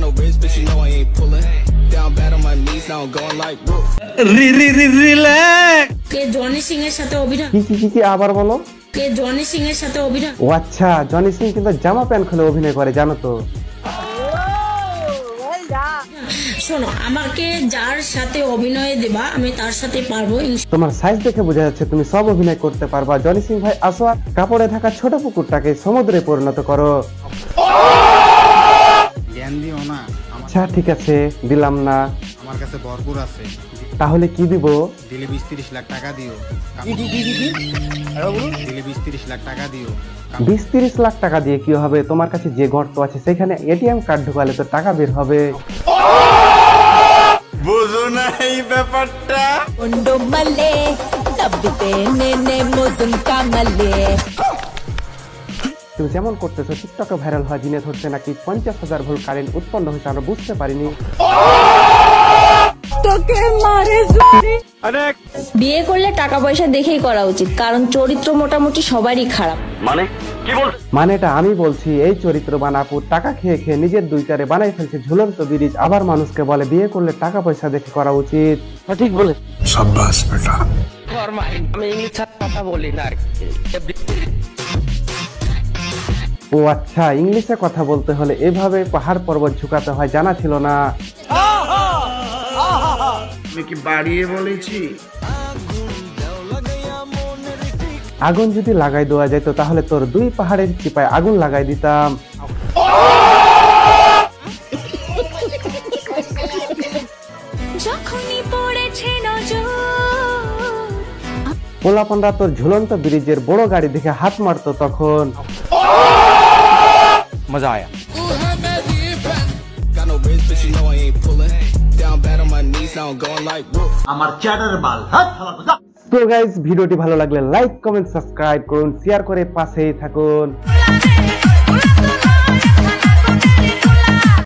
no wrist, but you know I ain't pulling. Down bad on my knees, now I'm going like whoop. Relax. K Johnny Singh এর সাথে অভিনয় কি আবার বলো? কে Johnny Singh এর সাথে অভিনয় ও আচ্ছা, জনি সিং কিন্তু জামা প্যান্ট খুলে অভিনয় করে, জানো তো? শোনো, আমাকে যার সাথে অভিনয় দেবা আমি তার সাথে পারবো। তোমার সাইজ দেখে বোঝা যাচ্ছে তুমি সব অভিনয় করতে পারবা। জনি সিং ভাই, আসো আর কাপড়ে থাকা ছোট পুকুরটাকে সমুদ্রে পরিণত করো। জ্ঞান দিও না। আচ্ছা ঠিক আছে, দিলাম না। আমার কাছে ভরপুর আছে। তাহলে কি দিব? দিলে 20-30 লাখ টাকা দিও। দিলে 20-30 লাখ টাকা দিও। 20-30 লাখ টাকা দিয়ে কি হবে? তোমার কাছে যে গর্ত আছে সেখানে এটিএম কার্ড ঢোকালে তো টাকা বের হবে। বুঝো না এই ব্যাপারটা? তুমি যেমন করতেছো টিকটকে ভাইরাল হওয়া জিনিস হচ্ছে নাকি 50,000 ভোল্ট কারেন্ট উৎপন্ন হয়েছে, আমরা বুঝতে পারিনি। বিয়ে করলে টাকা পয়সা দেখেই করা উচিত, কারণ চরিত্র মোটামুটি সবারই খারাপ। মানেটা আমি বলছি, এই চরিত্রবান আপু টাকা খেয়ে খেয়ে নিজের দুইটারে বানাই ফেলছে ঝুলন্ত ব্রিজ, আবার মানুষকে বলে বিয়ে করলে টাকা পয়সা দেখে করা উচিত। ঠিক বলে। সাব্বাস বেটা। আমি ইংলিশ কথা বলি না। ও আচ্ছা, ইংলিশে কথা বলতে হলে এভাবে পাহাড় পর্বত ঝুঁকাতে হয়, জানা ছিল না। আমি কি বাড়িয়ে বলেছি? আগুন যদি লাগাই দেওয়া যেত তাহলে তোর 2 পাহাড়ের চিপায় আগুন লাগাই দিতাম। পোলাপনরা তোর ঝুলন্ত ব্রিজের বড় গাড়ি দেখে হাত মারতো তখন। মজা আয়া। Got no wrist, but you know I ain't pulling. Down bad on my knees, now I'm going like whoop. আমার চ্যাটার মাল হাত হালা কথা। তো গাইস, ভিডিওটি ভালো লাগলে লাইক কমেন্ট সাবস্ক্রাইব করুন, শেয়ার করে পাশেই থাকুন।